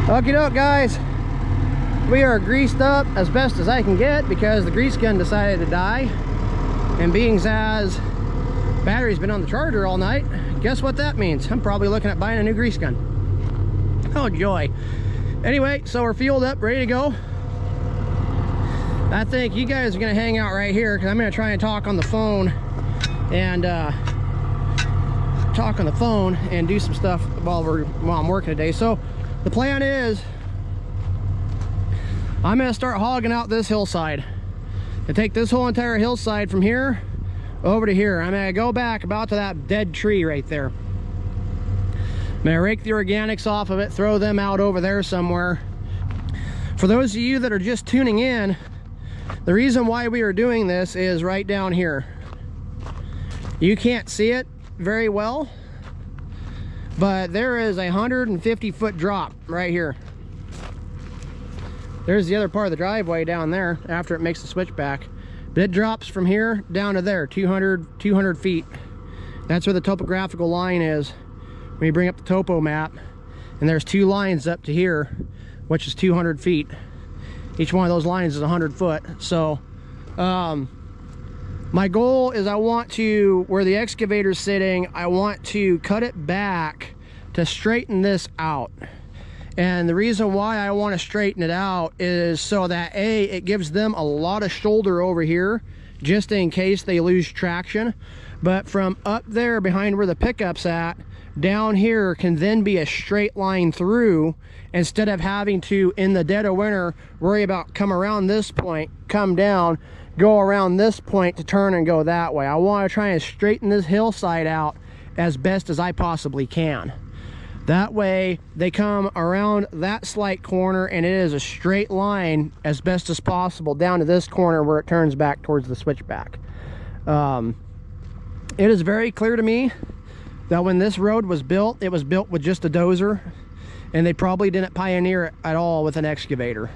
Okie doke, guys. We are greased up as best as I can get because the grease gun decided to die. And being as battery's been on the charger all night, guess what that means? I'm probably looking at buying a new grease gun. Oh joy. Anyway, so we're fueled up, ready to go. I think you guys are gonna hang out right here because I'm gonna try and talk on the phone and do some stuff while I'm working today. So the plan is I'm gonna start hogging out this hillside and take this whole entire hillside from here over to here. I'm gonna go back about to that dead tree right there. I'm gonna rake the organics off of it, throw them out over there somewhere. For those of you that are just tuning in, the reason why we are doing this is right down here. You can't see it very well, but there is a 150-foot drop right here. There's the other part of the driveway down there after it makes the switchback. But it drops from here down to there, 200 feet. That's where the topographical line is. When you bring up the topo map, and there's two lines up to here, which is 200 feet. Each one of those lines is 100 foot. So my goal is I want to, where the excavator's sitting, I want to cut it back to straighten this out. And the reason why I want to straighten it out is so that A, it gives them a lot of shoulder over here just in case they lose traction. But from up there behind where the pickup's at, down here can then be a straight line through, instead of having to, in the dead of winter, worry about come around this point, come down, go around this point to turn and go that way. I want to try and straighten this hillside out as best as I possibly can. That way they come around that slight corner and it is a straight line as best as possible down to this corner where it turns back towards the switchback. It is very clear to me that when this road was built, it was built with just a dozer, and they probably didn't pioneer it at all with an excavator.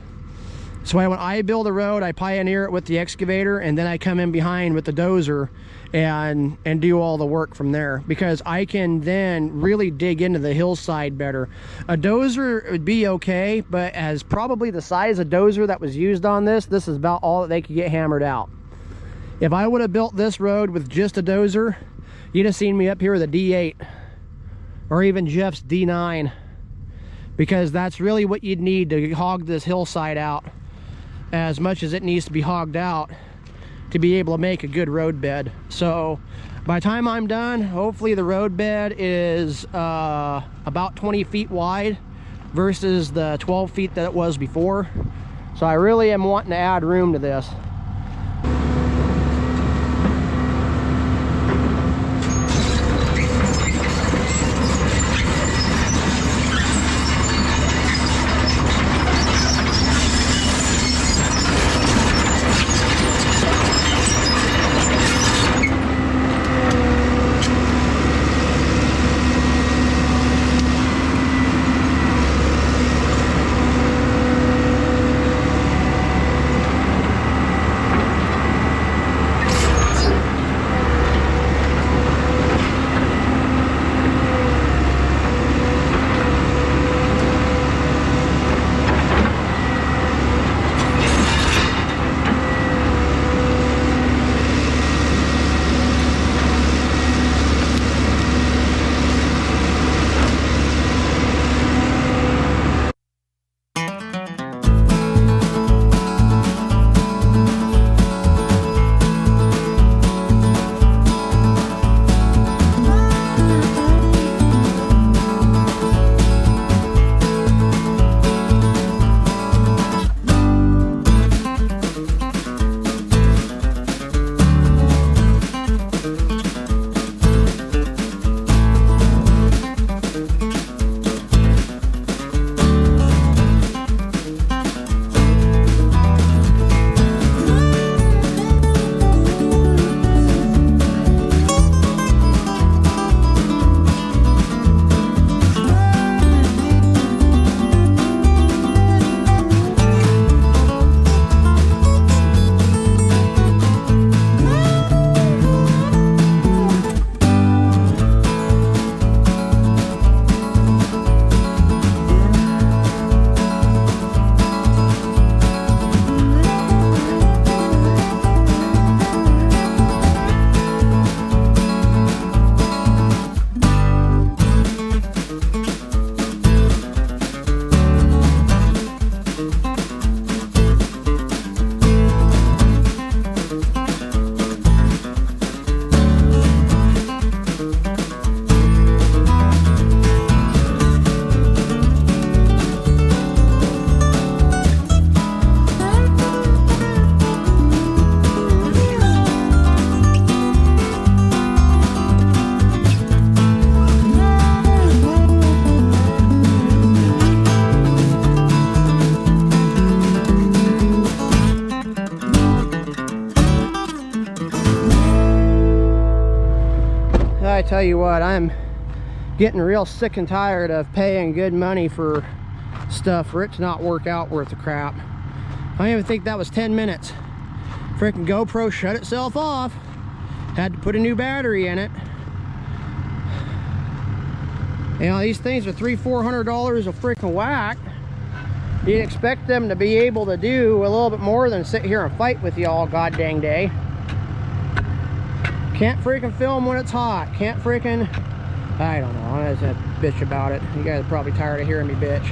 So when I build a road, I pioneer it with the excavator, and then I come in behind with the dozer and do all the work from there, because I can then really dig into the hillside better. A dozer would be okay, but as probably the size of dozer that was used on this is about all that they could get hammered out. If I would have built this road with just a dozer, you'd have seen me up here with a D8 or even Jeff's D9, because that's really what you'd need to hog this hillside out as much as it needs to be hogged out to be able to make a good road bed. So by the time I'm done, hopefully the road bed is about 20 feet wide versus the 12 feet that it was before. So I really am wanting to add room to this. tell you what, I'm getting real sick and tired of paying good money for stuff for it to not work out worth the crap. I don't even think that was 10 minutes. Freaking GoPro shut itself off. Had to put a new battery in it. You know, these things are $300–400 a freaking whack. You'd expect them to be able to do a little bit more than sit here and fight with you all god dang day. Can't freaking film when it's hot. Can't freaking... I don't know. I'm just gonna bitch about it. You guys are probably tired of hearing me bitch.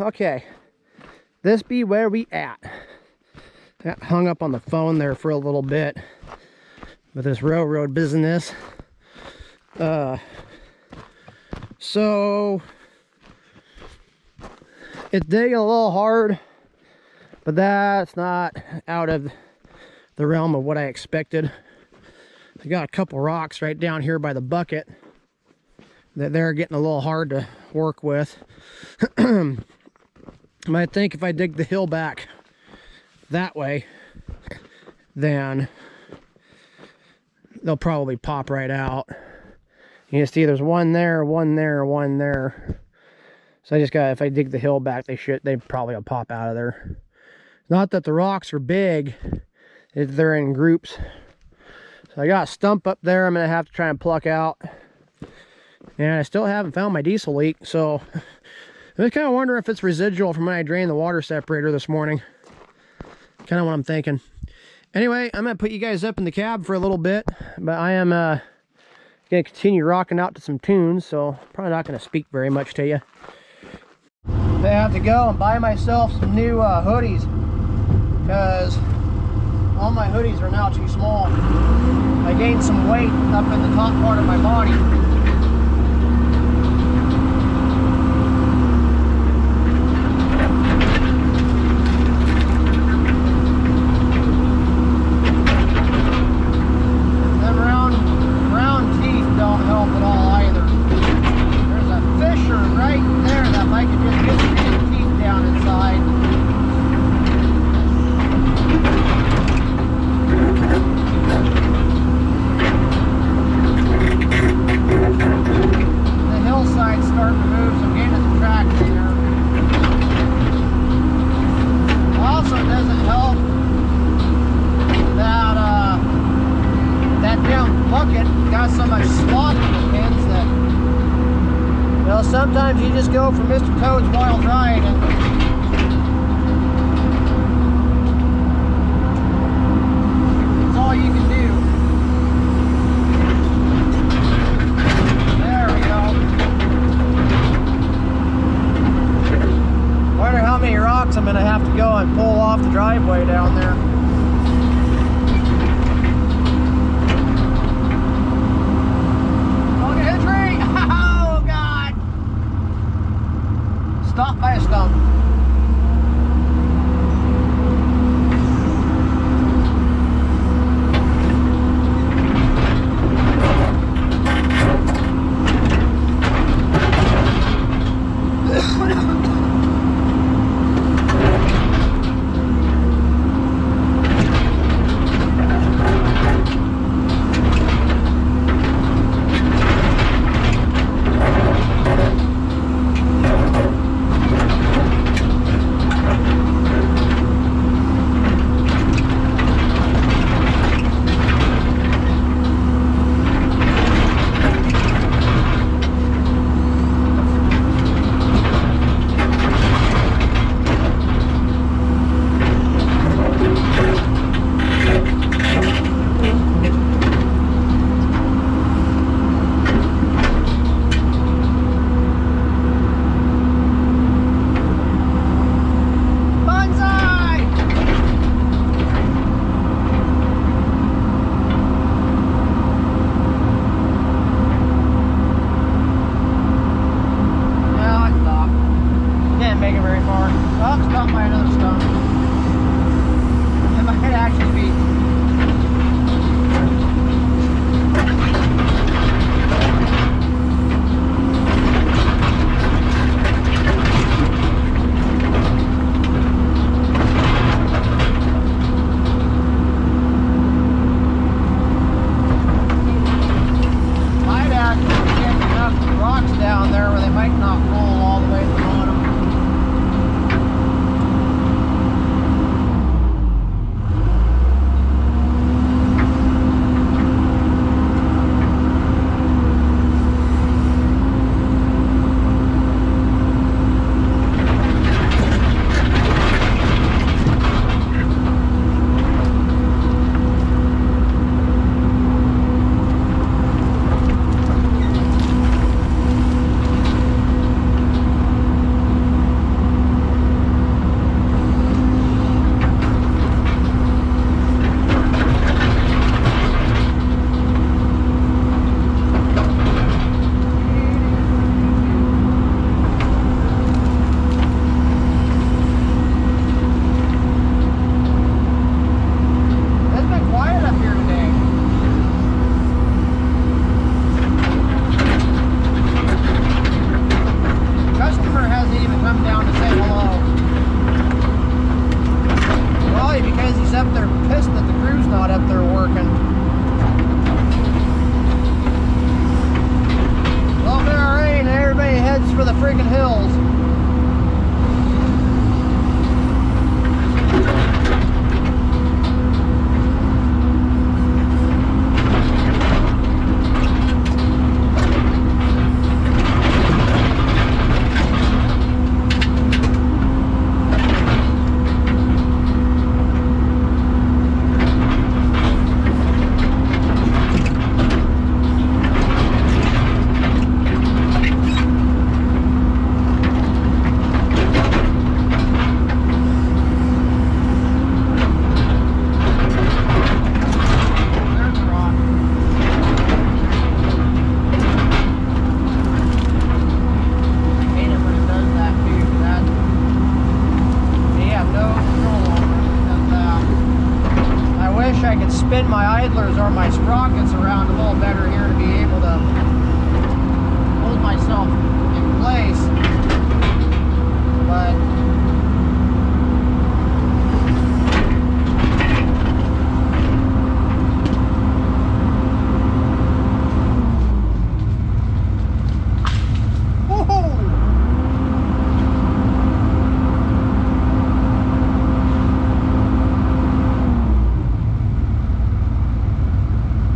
okay. This be where we at. Got hung up on the phone there for a little bit with this railroad business. So it's digging a little hard, but that's not out of the realm of what I expected. I got a couple rocks right down here by the bucket that they're getting a little hard to work with. I think if I dig the hill back that way, then they'll probably pop right out. You can see there's one there, one there, one there. So I just got, if I dig the hill back, they probably will pop out of there. Not that the rocks are big, they're in groups. So I got a stump up there I'm gonna have to try and pluck out. And I still haven't found my diesel leak, so I was kind of wondering if it's residual from when I drained the water separator this morning. Kind of what I'm thinking. Anyway, I'm going to put you guys up in the cab for a little bit, but I am going to continue rocking out to some tunes, so probably not going to speak very much to you. I have to go and buy myself some new hoodies, because all my hoodies are now too small. I gained some weight up in the top part of my body. Sometimes you just go for Mr. Toad's Wild Ride and it's all you can do. There we go. Wonder how many rocks I'm going to have to go and pull off the driveway down there. Stop by a stump. friggin' hills. Spin my idlers or my sprockets around a little better here to be able to hold myself in place, but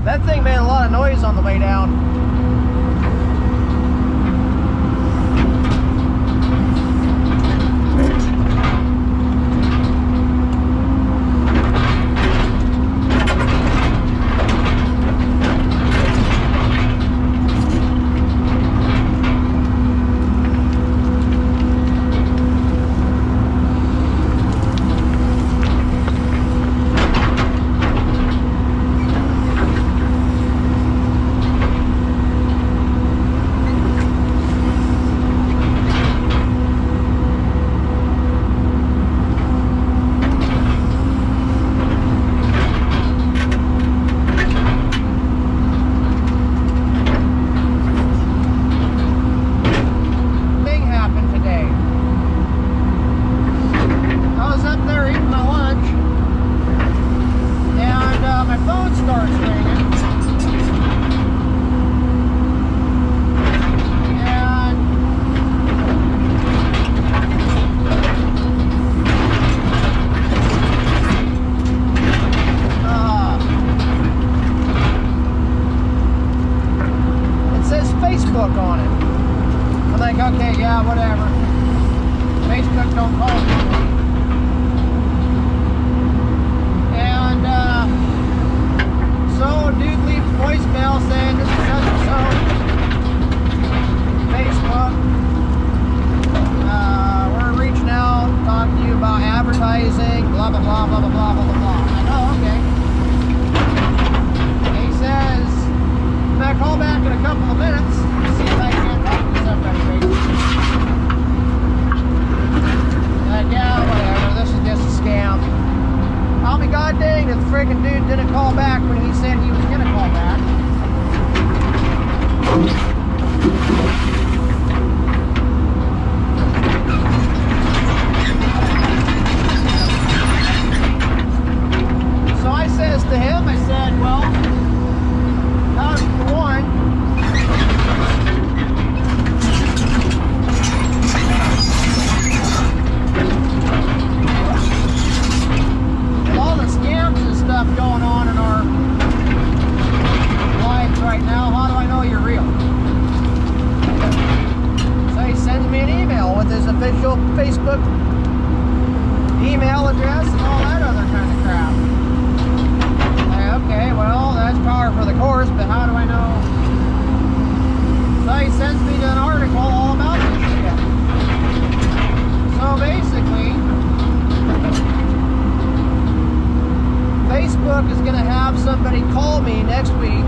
that thing made a lot of noise on the way down. On it. I'm like, okay, yeah, whatever. Facebook don't call me. And so dude leaves voicemail saying this is such and so. Facebook. We're reaching out, talking to you about advertising, blah blah blah blah blah blah blah blah. I'm like, oh, okay. And he says, "Can I call back in a couple of minutes? See if I can't talk to somebody, baby." Like, yeah, whatever, this is just a scam. I'll be god dang if the friggin' dude didn't call back when he said he was gonna call back. So I says to him, I said, well, for one, with all the scams and stuff going on in our lives right now, how do I know you're real? So he sends me an email with his official Facebook email address and all that other kind of crap. Okay, well, that's par for the course, but how do I know? So he sends me to an article all about this shit. So basically, Facebook is going to have somebody call me next week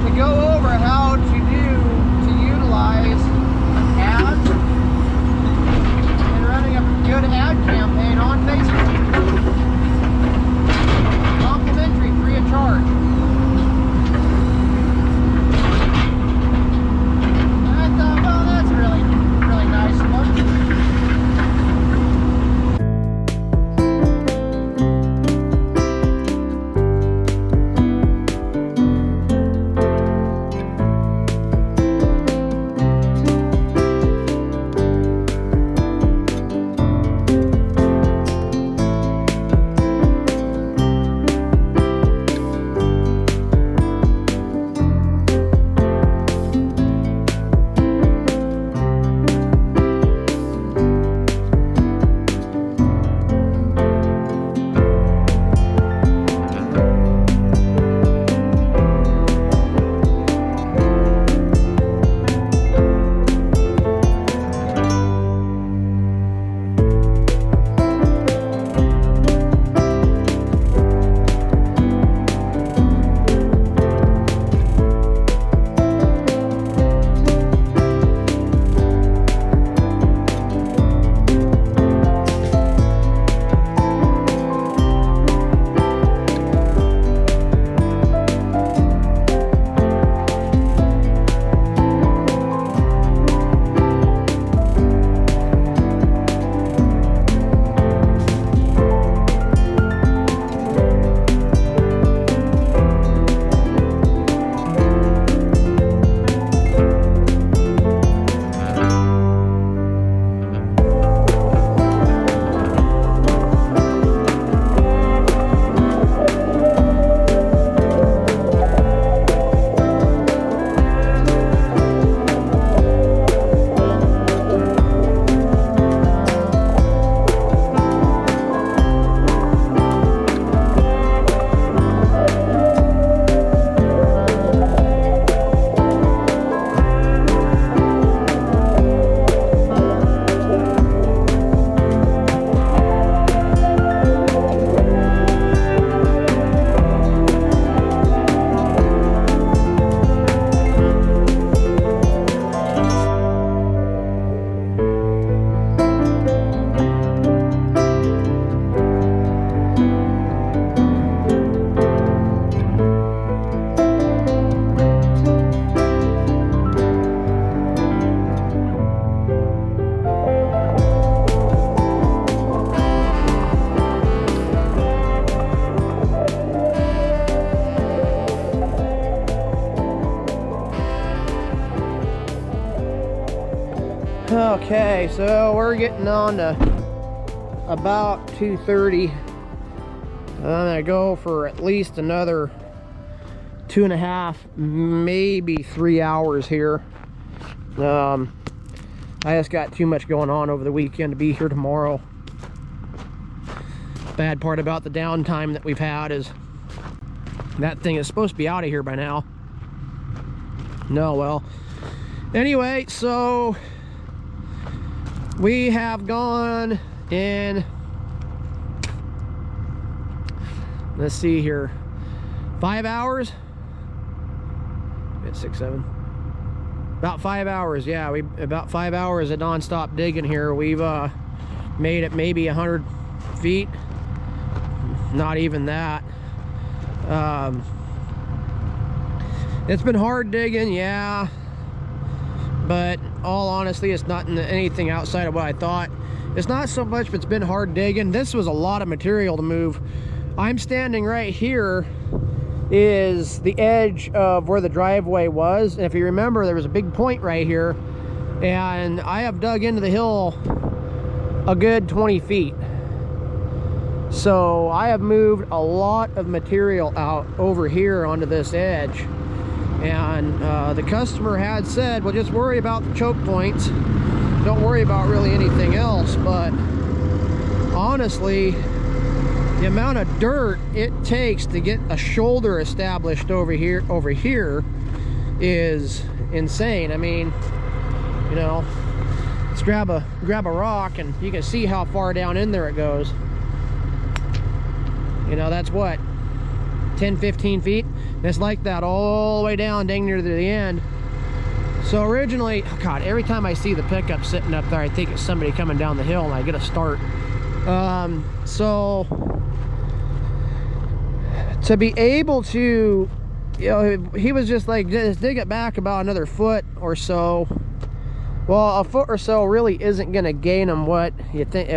to go over how to utilize ads and running a good ad campaign on Facebook. Complimentary, free of charge. I thought, well, that's really, really nice of them. Okay, so we're getting on to about 2:30. I'm gonna go for at least another 2.5, maybe 3 hours here. I just got too much going on over the weekend to be here tomorrow. Bad part about the downtime that we've had is that thing is supposed to be out of here by now. No, well, anyway, so we have gone in, let's see here, 5 hours, 6, 7, about 5 hours. Yeah, we about 5 hours of non-stop digging here. We've made it maybe 100 feet, not even that. It's been hard digging, yeah, but all honesty, it's not anything outside of what I thought. It's not so much if it's been hard digging. This was a lot of material to move. I'm standing right here is the edge of where the driveway was, and if you remember, there was a big point right here, and I have dug into the hill a good 20 feet. So I have moved a lot of material out over here onto this edge, and the customer had said, well, just worry about the choke points, don't worry about really anything else. But honestly, the amount of dirt it takes to get a shoulder established over here is insane. I mean, you know, let's grab a rock and you can see how far down in there it goes. You know, that's what, 10-15 feet, and it's like that all the way down dang near to the end. So originally, oh God, every time I see the pickup sitting up there, I think it's somebody coming down the hill and I get a start. So to be able to, you know, he was just like, just dig it back about another foot or so. Well, a foot or so really isn't going to gain them what you think,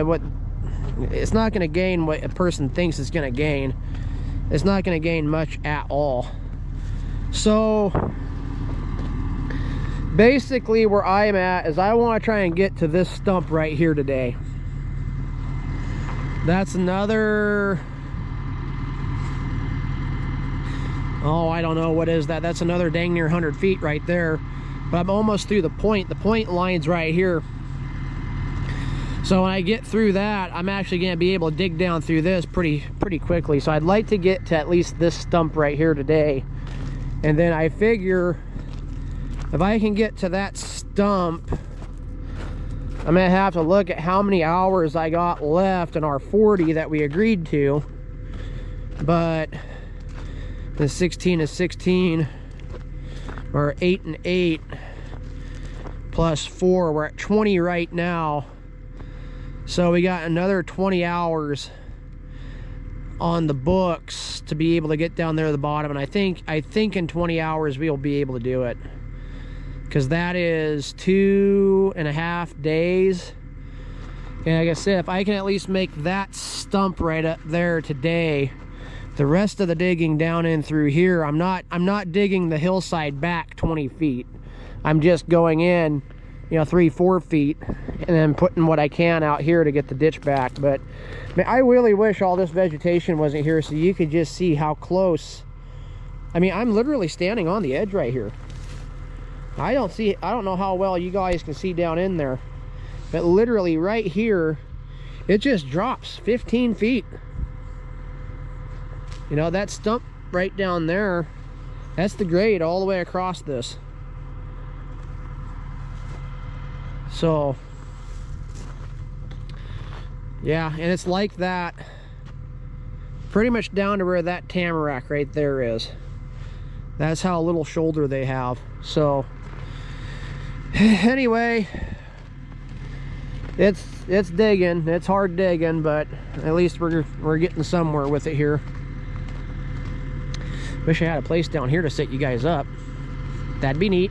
it's not going to gain what a person thinks it's going to gain. It's not going to gain much at all. So basically where I'm at is I want to try and get to this stump right here today. That's another, oh, I don't know, what is that? That's another dang near 100 feet right there. But I'm almost through the point. The point line's right here. So when I get through that, I'm actually going to be able to dig down through this pretty quickly. So I'd like to get to at least this stump right here today. And then I figure if I can get to that stump, I'm going to have to look at how many hours I got left in our 40 that we agreed to. But the 16 is 16, or 8 and 8 plus 4. We're at 20 right now. So we got another 20 hours on the books to be able to get down there to the bottom, and I think in 20 hours we'll be able to do it, because that is 2.5 days. And like I said, if I can at least make that stump right up there today, the rest of the digging down in through here, I'm not digging the hillside back 20 feet. I'm just going in, you know, 3-4 feet, and then putting what I can out here to get the ditch back. But man, I really wish all this vegetation wasn't here so you could just see how close. I mean, I'm literally standing on the edge right here. I don't know how well you guys can see down in there, but literally right here, it just drops 15 feet. You know, that stump right down there, that's the grade all the way across this. So yeah, and it's like that pretty much down to where that tamarack right there is. That's how little shoulder they have. So anyway, it's digging. It's hard digging, but at least we're getting somewhere with it here. Wish I had a place down here to set you guys up. That'd be neat.